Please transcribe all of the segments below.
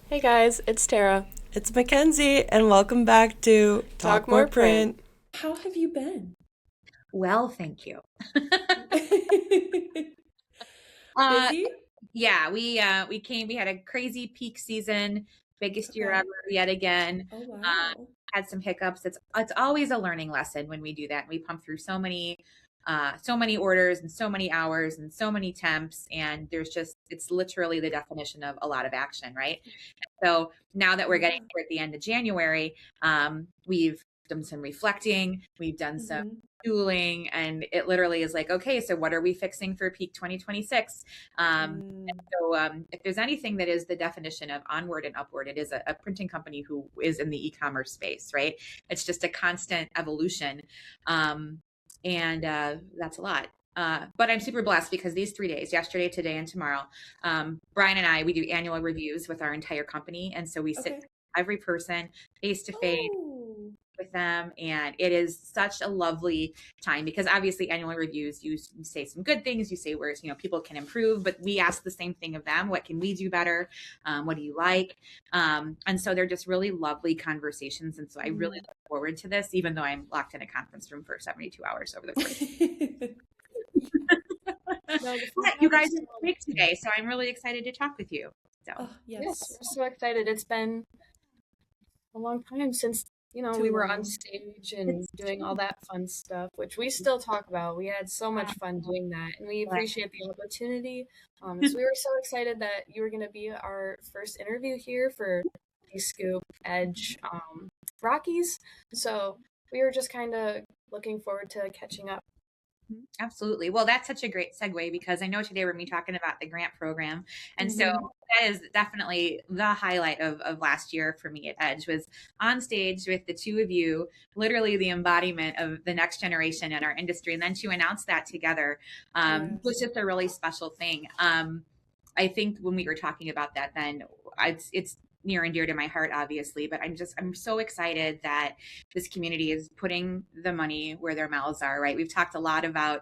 Hey guys, it's Tara. It's Mackenzie, and welcome back to Talk More Print. How have you been? Well, thank you. Uh, Busy? yeah, we had a crazy peak season, biggest year Okay. ever yet again. Oh, Uh, wow. had some hiccups. It's always a learning lesson when we do that. We pump through so many orders and so many hours and so many temps, and it's literally the definition of a lot of action, right? So now that we're getting Yeah. toward the end of January, we've done some reflecting, we've done some Mm-hmm. tooling, and it literally is like, okay, so what are we fixing for peak 2026? Mm. If there's anything that is the definition of onward and upward, it is a printing company who is in the e-commerce space, right? It's just a constant evolution. And that's a lot. But I'm super blessed because these 3 days, yesterday, today, and tomorrow, Brian and we do annual reviews with our entire company. And so we sit Okay. every person face to face Oh. with them. And it is such a lovely time because obviously annual reviews, you say some good things, you say where, people can improve, but we ask the same thing of them. What can we do better? What do you like? And so they're just really lovely conversations. And so I really look forward to this, even though I'm locked in a conference room for 72 hours over the course. No, the Yeah, feedback you is guys are big today, so I'm really excited to talk with you. So Oh, yes, yes. we're so excited. It's been a long time since, we Too were on long. stage and it's doing all that fun stuff, which we still talk about. We had so much fun doing that, and we appreciate the opportunity. So we were so excited that you were going to be our first interview here for Dscoop EDGE Rockies. So we were just kind of looking forward to catching up. Absolutely. Well, that's such a great segue because I know today we're going to be talking about the grant program. And so Mm-hmm. that is definitely the highlight of last year for me at Edge was on stage with the two of you, literally the embodiment of the next generation in our industry. And then to announce that together was Yes. just a really special thing. I think when we were talking about that, then it's near and dear to my heart, obviously, but I'm so excited that this community is putting the money where their mouths are, right? We've talked a lot about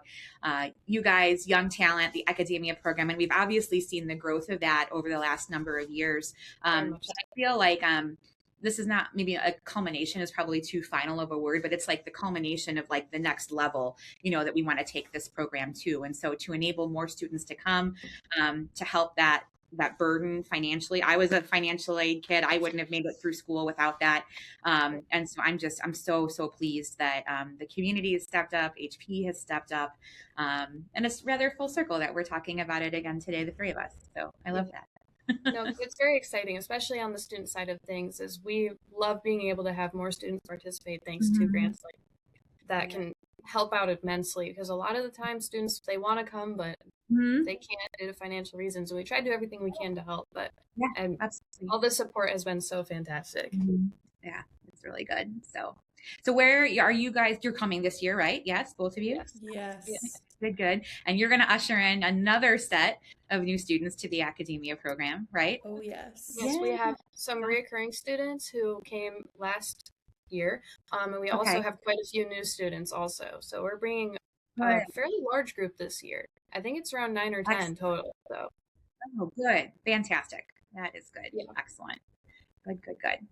you guys, young talent, the academia program, and we've obviously seen the growth of that over the last number of years. Very much But I feel like this is not maybe a culmination is probably too final of a word, but it's like the culmination of like the next level, that we want to take this program to. And so to enable more students to come, to help that burden financially. I was a financial aid kid. I wouldn't have made it through school without that. And so I'm so pleased that the community has stepped up, HP has stepped up. And it's rather full circle that we're talking about it again today, the three of us. So I yeah. love that. No, 'cause it's very exciting, especially on the student side of things, is we love being able to have more students participate thanks to Mhm. grants like that Yeah. can help out immensely because a lot of the time students they want to come but Mhm. they can't due to financial reasons and we try to do everything we can to help but Yeah, and absolutely. all the support has been so fantastic. Mhm. Yeah, it's really good. So where are you guys? You're coming this year, right? Yes, both of you. Yes. Yeah. Yes. Good, good. And you're going to usher in another set of new students to the academia program, right? Oh, yes. Yes, we Yeah. have some reoccurring students who came last year, and we also Okay. have quite a few new students also. So we're bringing a Good. fairly large group this year. I think it's around 9 or 10 Excellent. total. So Oh, good. Fantastic. That is good. yeah, Excellent. Good, good, good.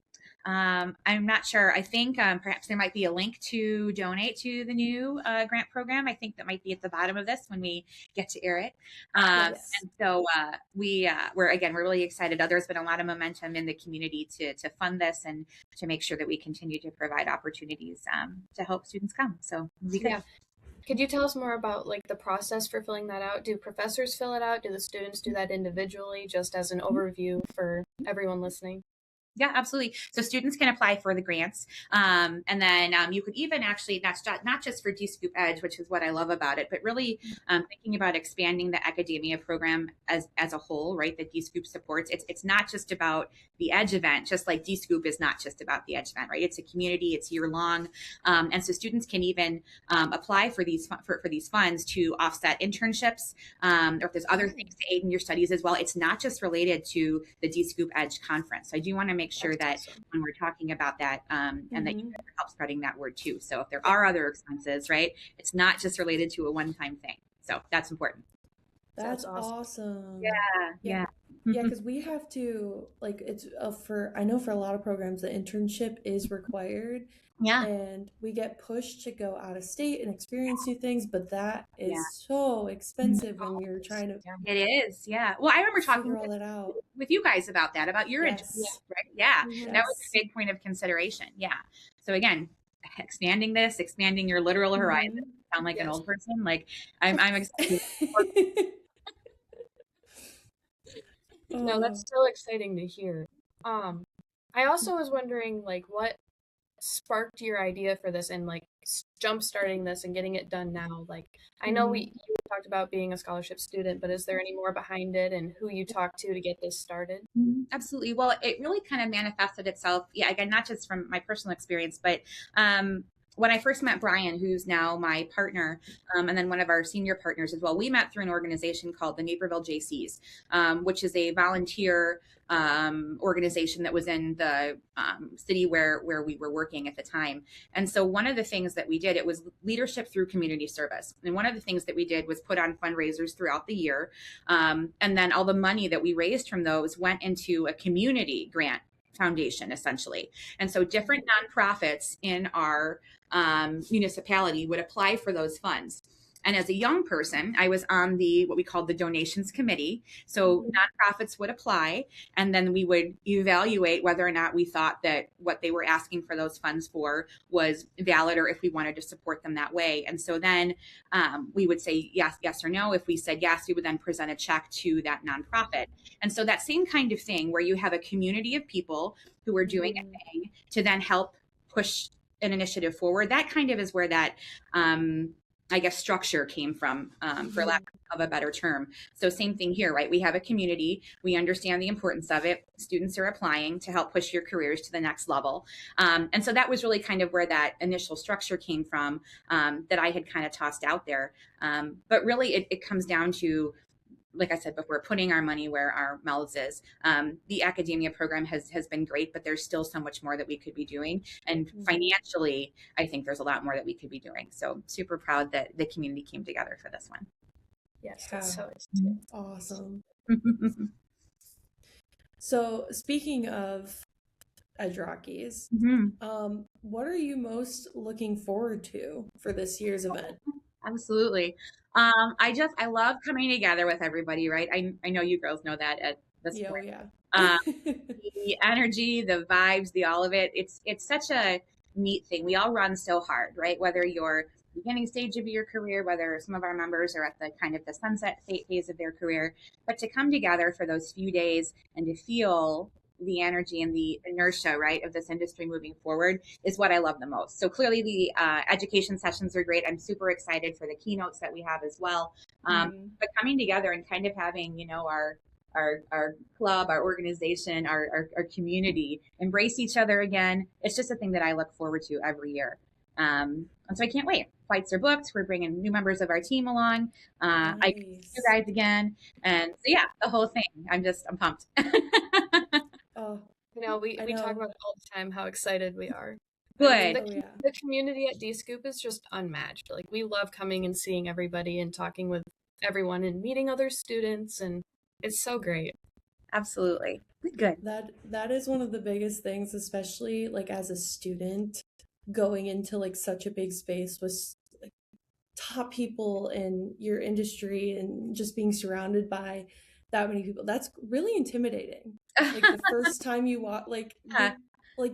I'm not sure. I think perhaps there might be a link to donate to the new grant program. I think that might be at the bottom of this when we get to air it. Yes. And so we're really excited. There's been a lot of momentum in the community to fund this and to make sure that we continue to provide opportunities to help students come. So it'll be good. yeah. Could you tell us more about like the process for filling that out? Do professors fill it out? Do the students do that individually, just as an overview for everyone listening? Yeah, absolutely. So students can apply for the grants. And then you could even actually, not just for Dscoop Edge, which is what I love about it, but really thinking about expanding the academia program as a whole, right, that Dscoop supports. It's not just about the Edge event, just like Dscoop is not just about the Edge event, right? It's a community, it's year long. And so students can even apply for these funds to offset internships, or if there's other Oh, things to aid in your studies as well. It's not just related to the Dscoop Edge conference. So I do want to make sure That's that awesome. when we're talking about that, and that you mm-hmm. guys help spreading that word too. So if there Yeah, are other expenses, right, it's not just related to a one-time thing. So that's important. that's That's awesome. awesome. Yeah, Yeah. yeah. Yeah, because we have to, like, it's I know for a lot of programs, the internship is required, Yeah. and we get pushed to go out of state and experience new things, but that Yeah. is so expensive when you're trying to It is. Yeah. Well, I remember talking figure all that out. with you guys about that, about your Yes. internship, right? Yeah. Mhm. That was a Yes. big point of consideration. Yeah. So again, expanding your literal horizon. Mhm. Sound like an Yes. old person. Like I'm excited. No, Oh. that's so exciting to hear. I also was wondering, like, what sparked your idea for this and like jump starting this and getting it done now? Like, I know Mhm. you talked about being a scholarship student, but is there any more behind it and who you talked to get this started? Absolutely. Well, it really kind of manifested itself. Yeah, again, not just from my personal experience, but when I first met Brian, who's now my partner, and then one of our senior partners as well, we met through an organization called the Naperville JCs, which is a volunteer organization that was in the city where we were working at the time. And so one of the things that we did, it was leadership through community service. And one of the things that we did was put on fundraisers throughout the year. And then all the money that we raised from those went into a community grant foundation, essentially. And so different nonprofits in our municipality would apply for those funds. And as a young person, I was on what we called the donations committee. So nonprofits would apply, and then we would evaluate whether or not we thought that what they were asking for those funds for was valid, or if we wanted to support them that way. And so then we would say yes or no. If we said yes, we would then present a check to that nonprofit. And so that same kind of thing, where you have a community of people who are doing a thing to then help push an initiative forward, that kind of is where that I guess structure came from, for lack of a better term. So same thing here, right? We have a community. We understand the importance of it. Students are applying to help push your careers to the next level. And so that was really kind of where that initial structure came from, that I had kind of tossed out there. But really it comes down to, like I said before, putting our money where our mouths is. The academia program has been great, but there's still so much more that we could be doing. And financially, I think there's a lot more that we could be doing. So super proud that the community came together for this one. Yes, Yeah. that's so exciting. Awesome. So speaking of EDGE Rockies, what are you most looking forward to for this year's event? Absolutely. I love coming together with everybody, right? I know you girls know that at this point. Yeah. The energy, the vibes, the all of it. It's such a neat thing. We all run so hard, right? Whether you're beginning stage of your career, whether some of our members are at the kind of the sunset phase of their career, but to come together for those few days and to feel the energy and the inertia, right, of this industry moving forward is what I love the most. So clearly the education sessions are great. I'm super excited for the keynotes that we have as well. But coming together and kind of having, our club, our organization, our community embrace each other again. It's just a thing that I look forward to every year. And so I can't wait. Flights are booked. We're bringing new members of our team along. I can see you guys again. And so, yeah, the whole thing. I'm pumped. Oh, we talk about it all the time, how excited we are. Good. The community at Dscoop is just unmatched. Like, we love coming and seeing everybody and talking with everyone and meeting other students, and it's so great. Absolutely. Good. That is one of the biggest things, especially like as a student going into like such a big space with like top people in your industry and just being surrounded by that many people. That's really intimidating. Like the first time you walk, like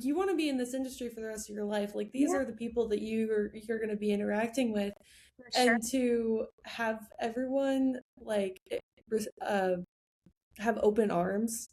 you want to be in this industry for the rest of your life. Like these are the people that you're going to be interacting with, and to have everyone like have open arms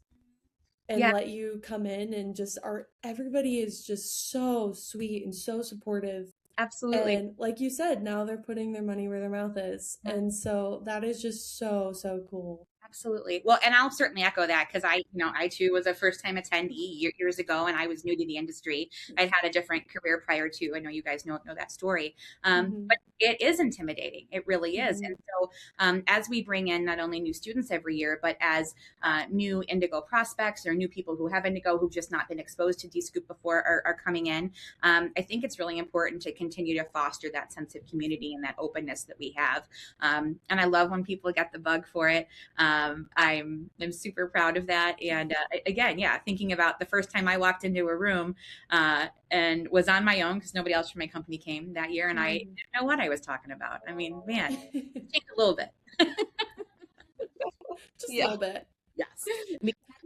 and let you come in and just everybody is just so sweet and so supportive. Absolutely. And like you said, now they're putting their money where their mouth is. And so that is just so cool. Absolutely. Well, and I'll certainly echo that because I too was a first time attendee years ago, and I was new to the industry. I'd had a different career prior to. I know you guys know that story, but it is intimidating. It really is. And so as we bring in not only new students every year, but as new Indigo prospects or new people who have Indigo who've just not been exposed to Dscoop before are coming in, I think it's really important to continue to foster that sense of community and that openness that we have. And I love when people get the bug for it. I'm super proud of that. And again, yeah, thinking about the first time I walked into a room and was on my own because nobody else from my company came that year, and I didn't know what I was talking about. I mean, man, take a little bit. Just a little bit. Yes.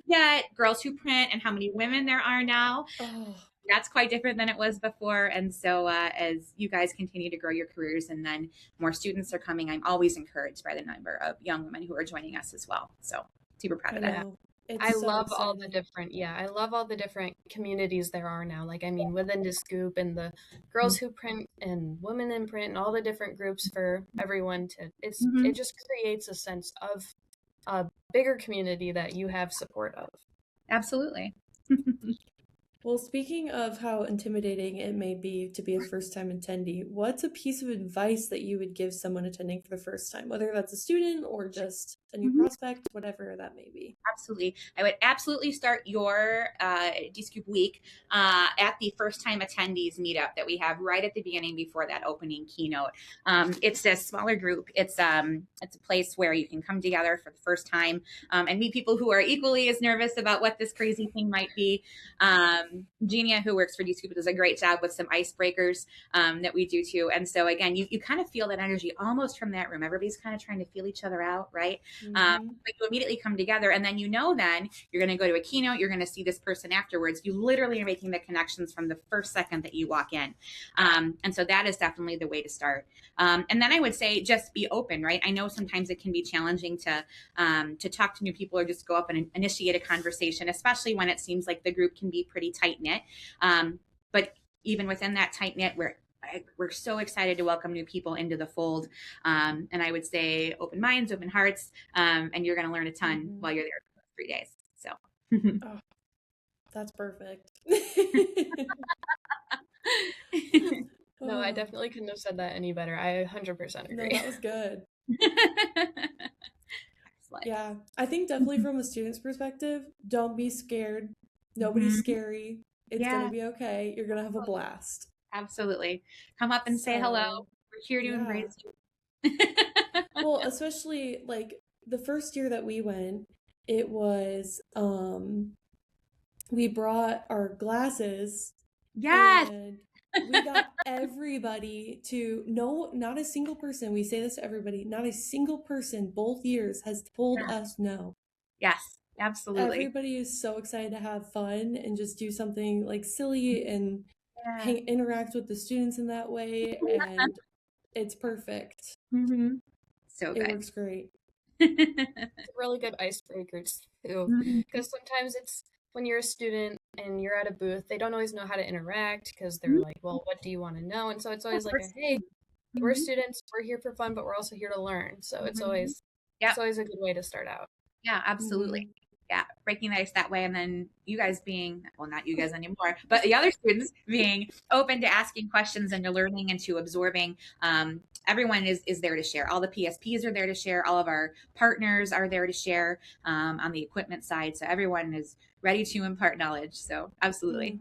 Yeah, Girls Who Print and how many women there are now. Oh. That's quite different than it was before. And so as you guys continue to grow your careers and then more students are coming, I'm always encouraged by the number of young women who are joining us as well. So super proud of that. I love all the different, I love all the different communities there are now. Like, I mean, within Dscoop and the Girls Who Print and Women in Print and all the different groups for everyone to, it just creates a sense of a bigger community that you have support of. Absolutely. Well, speaking of how intimidating it may be to be a first-time attendee, what's a piece of advice that you would give someone attending for the first time, whether that's a student or just a new prospect, whatever that may be? Absolutely. I would absolutely start your Dscoop week at the first-time attendees meetup that we have right at the beginning before that opening keynote. It's a smaller group. It's a place where you can come together for the first time and meet people who are equally as nervous about what this crazy thing might be. Genia, who works for Dscoop, does a great job with some icebreakers that we do too. And so again, you kind of feel that energy almost from that room. Everybody's kind of trying to feel each other out, right? But you immediately come together, and then then you're going to go to a keynote. You're going to see this person afterwards. You literally are making the connections from the first second that you walk in. And so that is definitely the way to start. And then I would say just be open, right? I know sometimes it can be challenging to talk to new people or just go up and initiate a conversation, especially when it seems like the group can be pretty tight knit. But even within that tight knit, we're so excited to welcome new people into the fold. And I would say open minds, open hearts, and you're going to learn a ton while you're there for 3 days. So oh, that's perfect. No, I definitely couldn't have said that any better. I 100% agree. No, that was good. Yeah, I think definitely from a student's perspective, don't be scared. Nobody's scary. It's going to be okay. You're going to have a blast. Absolutely. Come up and say hello. We're here to embrace you. Well, especially like the first year that we went, it was, we brought our glasses. Yes. And we got everybody to, not a single person, we say this to everybody, not a single person both years has told us no. Yes, absolutely. Everybody is so excited to have fun and just do something like silly and interact with the students in that way, and it's perfect. So good. It works great. It's really good icebreakers too, because sometimes it's when you're a student and you're at a booth, they don't always know how to interact because they're like, well, what do you want to know? And so it's always like, hey, we're students, we're here for fun, but we're also here to learn. So it's always a good way to start out. Yeah, absolutely. Yeah, breaking the ice that way. And then you guys being, well, not you guys anymore, but the other students being open to asking questions and to learning and to absorbing. Everyone is there to share. All the PSPs are there to share. All of our partners are there to share on the equipment side. So everyone is ready to impart knowledge. So absolutely.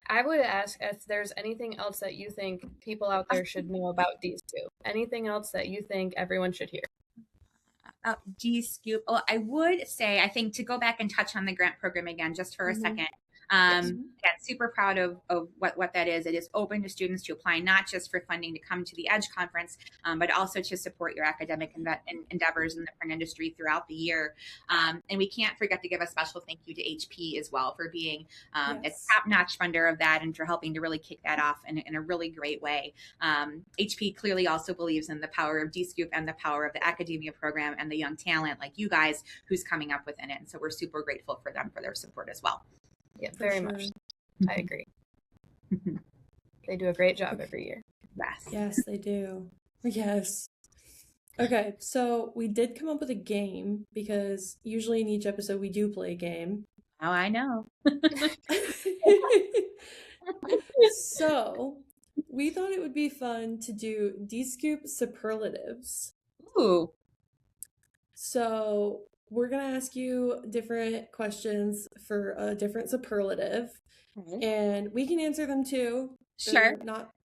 I would ask if there's anything else that you think people out there should know about Dscoop. Anything else that you think everyone should hear? Dscoop. Well, I would say, I think to go back and touch on the grant program again, just for a second. Again, super proud of what that is. It is open to students to apply, not just for funding to come to the EDGE conference, but also to support your academic endeavors in the print industry throughout the year. And we can't forget to give a special thank you to HP as well for being a top-notch funder of that and for helping to really kick that off in a really great way. HP clearly also believes in the power of Dscoop and the power of the academia program and the young talent like you guys who's coming up within it. And so we're super grateful for them for their support as well. Yeah, very much. I agree. They do a great job every year. Yes, they do. Yes. Okay, so we did come up with a game because usually in each episode we do play a game. Oh, I know. So we thought it would be fun to do Dscoop superlatives. Ooh. So we're going to ask you different questions for a different superlative, and we can answer them too. Sure.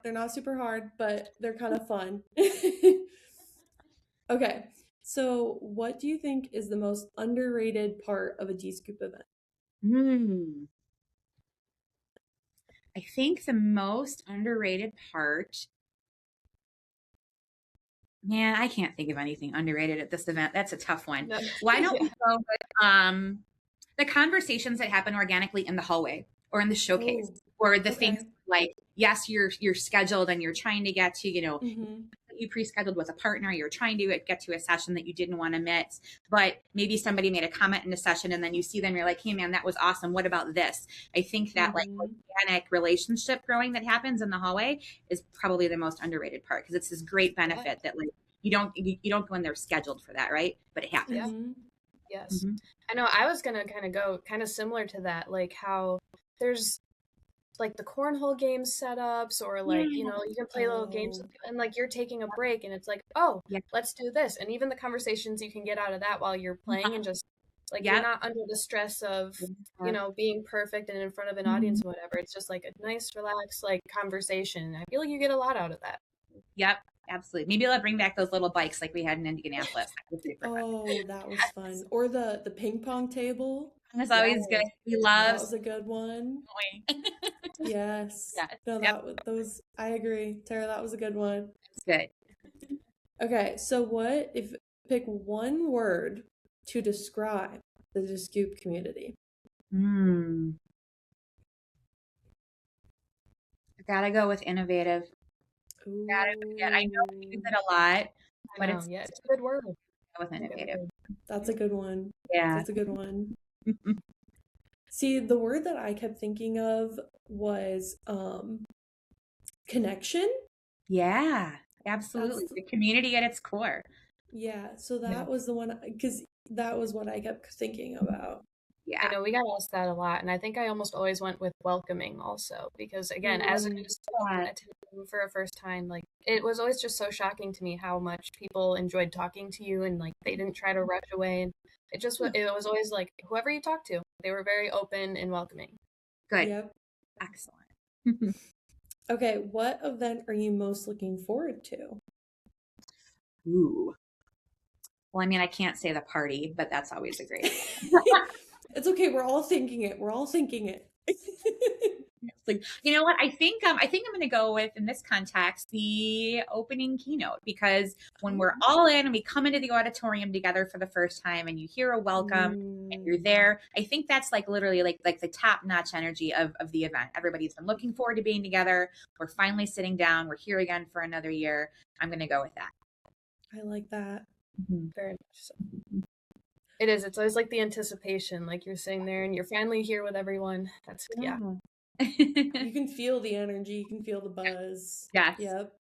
They're not super hard, but they're kind of fun. Okay, So what do you think is the most underrated part of a Dscoop event? I think the most underrated part, man, I can't think of anything underrated at this event. That's a tough one. No. Why don't we Yeah. go with the conversations that happen organically in the hallway or in the showcase, or the things like, yes, you're scheduled and you're trying to get to, you pre-scheduled with a partner, you're trying to get to a session that you didn't want to miss, but maybe somebody made a comment in a session and then you see them, you're like, hey man, that was awesome. What about this? I think that like organic relationship growing that happens in the hallway is probably the most underrated part, because it's this great benefit that like you don't go in there scheduled for that, right? But it happens. Yeah. Yes. I know I was going to kind of go kind of similar to that, like how there's like the cornhole games setups, or like, you can play little games and like you're taking a break and it's like, oh, let's do this. And even the conversations you can get out of that while you're playing, and just like you're not under the stress of, being perfect and in front of an audience or whatever. It's just like a nice, relaxed, like conversation. I feel like you get a lot out of that. Yep. Absolutely. Maybe they'll bring back those little bikes like we had in Indianapolis. That was fun. Or the ping pong table. That's always good. We love. That was a good one. Yes. No, those. I agree, Tara. That was a good one. It's good. Okay, so what if pick one word to describe the Dscoop community? I gotta go with innovative. I know we use it a lot, but it's a good word. With innovative. That's a good one. Yeah. That's a good one. See, the word that I kept thinking of was connection. Yeah, absolutely. The community at its core. Yeah, so that was the one, because that was what I kept thinking about. Yeah, I know we got asked that a lot, and I think I almost always went with welcoming also, because again, as a new student attending for a first time, like it was always just so shocking to me how much people enjoyed talking to you, and like they didn't try to rush away, and it was always like whoever you talked to, they were very open and welcoming. Good. Yep. Excellent. Okay, what event are you most looking forward to? Ooh. Well, I mean, I can't say the party, but that's always a great It's okay. We're all thinking it. Like, you know what? I think I'm going to go with, in this context, the opening keynote, because when we're all in and we come into the auditorium together for the first time and you hear a welcome and you're there, I think that's like literally like the top notch energy of the event. Everybody's been looking forward to being together. We're finally sitting down. We're here again for another year. I'm going to go with that. I like that. Very much so. It is. It's always like the anticipation, like you're sitting there and you're finally here with everyone. That's You can feel the energy. You can feel the buzz. Yes. Yep.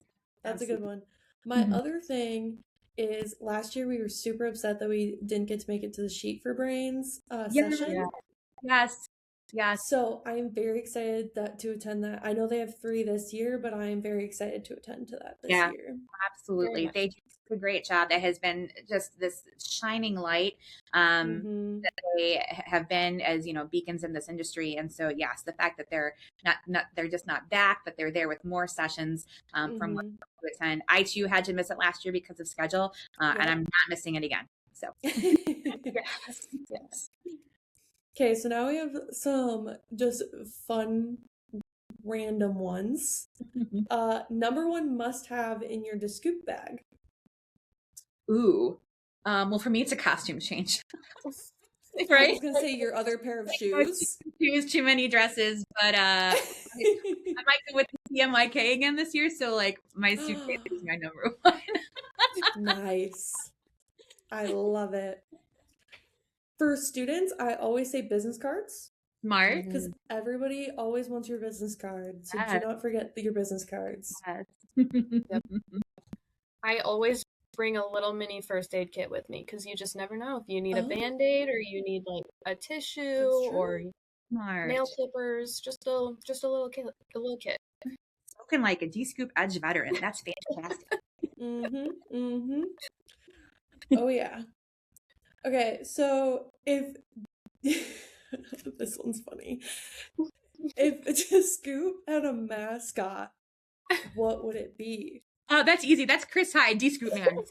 That's a good one. My other thing is, last year we were super upset that we didn't get to make it to the Sheet for Brains session. Yes. So I am very excited to attend that. I know they have 3 this year, but I am very excited to attend to that this year. Absolutely. They do a great job. That has been just this shining light that they have been as, beacons in this industry. And so, yes, the fact that they're they're just not back, but they're there with more sessions from what to attend. I too had to miss it last year because of schedule, and I'm not missing it again. So yes. Okay, so now we have some just fun, random ones. Number 1 must have in your Dscoop bag. Ooh. Well, for me, it's a costume change. Right? I was going to say your other pair of shoes. Too many dresses, but I might go with the CMYK again this year, so like my suitcase is my number 1. Nice. I love it. For students, I always say business cards. Smart. Because everybody always wants your business card. So do not forget your business cards. Yep. I always bring a little mini first aid kit with me, because you just never know if you need a Band-Aid or you need like a tissue or nail clippers. Just a little kit. Spoken like a Dscoop EDGE veteran. That's fantastic. Oh yeah. Okay, so if this one's funny. If Dscoop had a mascot, what would it be? Oh, that's easy. That's Chris Hyde, Dscoop man.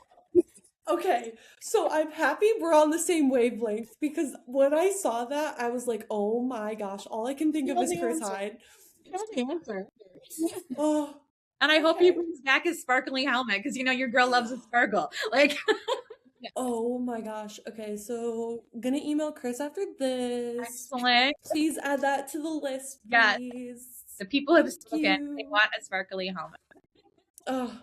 Okay, so I'm happy we're on the same wavelength because when I saw that, I was like, oh my gosh, all I can think You of know is the Chris answer. Hyde. You know the answer. Oh, And I hope he okay. brings back his sparkly helmet because you know your girl loves a sparkle. Like, Oh my gosh. Okay, so gonna email Chris after this. excellent. Please add that to the list, Yeah, please. the people have Thank spoken. They you. want a sparkly helmet. Oh,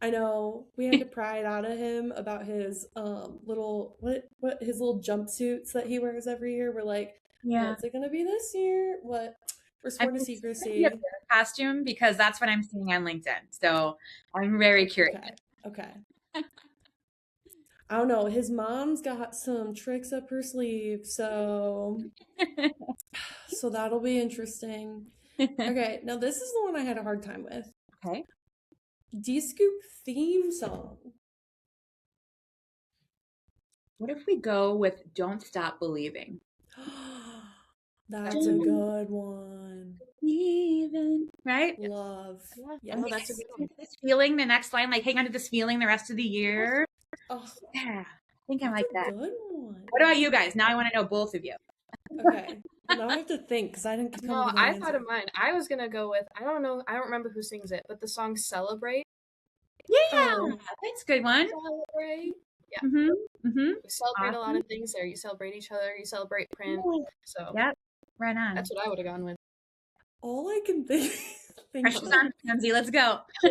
I know. We had to pry it out of him about his little what his little jumpsuits that he wears every year. We're like, Yeah. what's it gonna be this year? What? We're I sworn to mean, it's gonna be a secrecy. bear costume because that's what I'm seeing on LinkedIn. So I'm very curious. Okay. Okay. I don't know. His mom's got some tricks up her sleeve, so that'll be interesting. Okay, now this is the one I had a hard time with. Okay. Dscoop theme song. What if we go with Don't Stop Believing? That's a good one. Even, right? Love. Yeah, Yes. no, that's a good one. This feeling, the next line, like hang on to this feeling the rest of the year. Oh, Yeah, I think I that's like a that. good one. What about you guys? Now I want to know both of you. Okay. Well, now I have to think because I didn't come No, up with an I answer. thought of mine. I was gonna go with, I don't know, I don't remember who sings it, but the song Celebrate. Yeah, Oh, that's a good one. Celebrate. Yeah. Mm-hmm. Mm-hmm. We celebrate a lot Awesome. of things there. You celebrate each other, you celebrate print. So Yep. Right on. that's what I would have gone with. all I can think Pressure's of. on, Kenzie. Let's go. For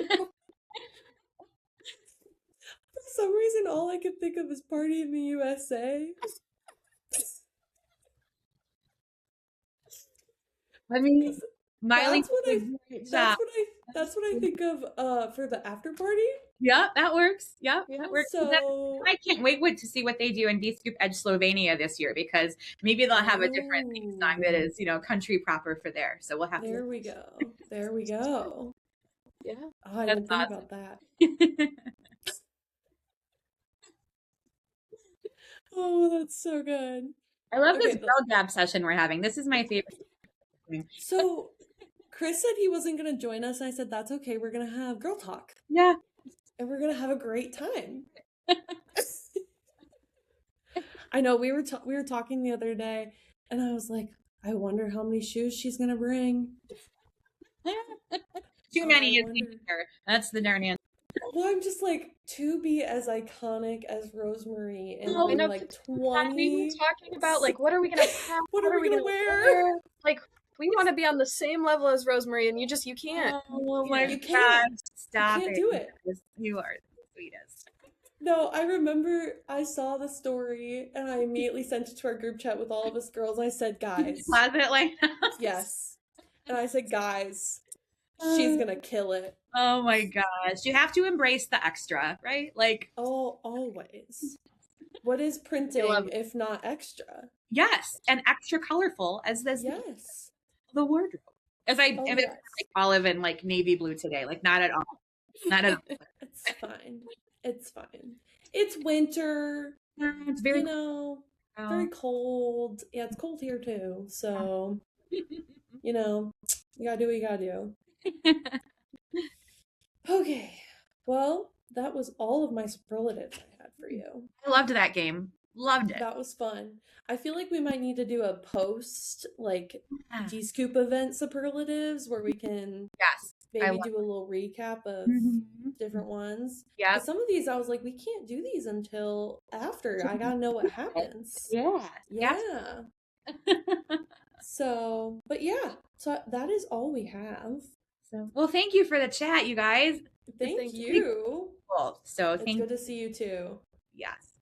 some reason, all I can think of is Party in the USA. I mean, Miley That's what did I. a great job. That's what I think of for the after party. Yep, that works. Yep, Yeah. that works. So, I can't wait to see what they do in Dscoop EDGE Slovenia this year because maybe they'll have a different theme song that is, country proper for there. So we'll have there we go. There we go. Yeah. Oh, I That's didn't think awesome. about that. Oh, that's so good. I love this Okay, girl gab session we're having. This is my favorite. so Chris said he wasn't going to join us. And I said, that's okay. We're going to have girl talk Yeah. and we're going to have a great time. I know we were talking the other day and I was like, I wonder how many shoes she's going to bring. Too many I is wonder. here. That's the darn answer. Well, I'm just like, to be as iconic as Rosemarie and Oh, be I know. like We 20. were talking about like what are we gonna have? What are we gonna wear? Like we want to be on the same level as Rosemarie, and you can't. Oh my You God. can't. Stop You can't it. do it. You are the sweetest. No, I remember I saw the story and I immediately sent it to our group chat with all of us girls. I said, guys, Closet like yes. And I said, guys, she's gonna kill it. Oh my gosh. You have to embrace the extra, right? Like, Oh, always. What is printing if not extra? yes, and extra colorful as this Yes. the wardrobe. As I Oh, am yes. like olive and like navy blue today. Like not at all. Not at all. It's fine. It's fine. It's winter. It's very Very cold. Yeah, it's cold here too. So, you gotta do what you gotta do. Okay. Well, that was all of my superlatives I had for you. I loved that game. Loved it. That was fun. I feel like we might need to do a post, like, Yeah. Dscoop event superlatives where we can Yes. maybe do a little recap of different ones. Yeah. But some of these, I was like, we can't do these until after. I gotta know what happens. Yeah. Yeah. So, but yeah. So that is all we have. So, well, thank you for the chat, you guys. Thank you. Cool. So, It's good to see you too. Yes.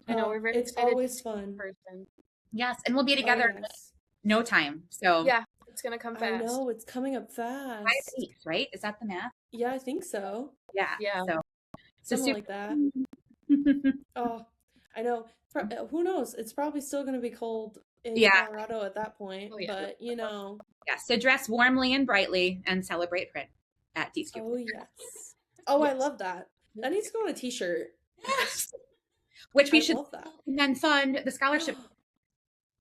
I know we're very It's excited always to see you in fun. person. Yes, and we'll be together in yes. no time. So, Yeah, it's gonna come I fast. know it's coming up fast. 5 weeks, right? Is that the math? Yeah, I think so. Yeah. Yeah. So Something like that. Oh, I know. Who knows? It's probably still going to be cold in Colorado at that point. Oh, yeah. But Yeah. So dress warmly and brightly and celebrate print at Dscoop. Oh yes. Oh, I love that. That needs to go on a T-shirt. Yes. Which we I should love that. and then fund the scholarship.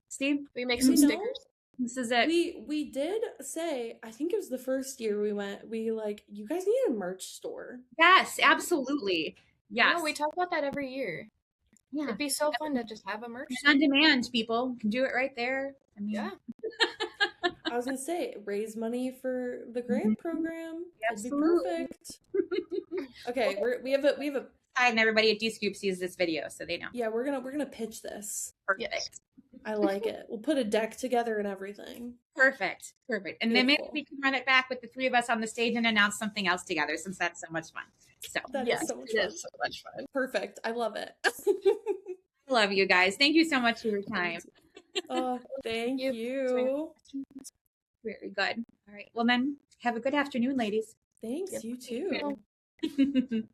Steve, We make some stickers. this is it. We did say, I think it was the first year we went, we like, you guys need a merch store. Yes, absolutely. Yes. No, we talk about that every year. Yeah. It'd be so fun to just have a merch. On demand, people can do it right there. I mean, Yeah. I was gonna say, raise money for the grant program. That'd be absolutely. perfect. Okay, we have a And everybody at Dscoop sees this video, so they know. yeah, we're gonna pitch this. Perfect. Yes. I like it. We'll put a deck together and everything. Perfect. And then maybe Beautiful. we can run it back with the three of us on the stage and announce something else together, since that's so much fun. So That Yes, is so much it fun. is so much fun. Perfect. I love it. I love you guys. Thank you so much for your time. Oh, thank you. Very good. All right. Well, then have a good afternoon, ladies. Thanks, Yep. you too. Thank you.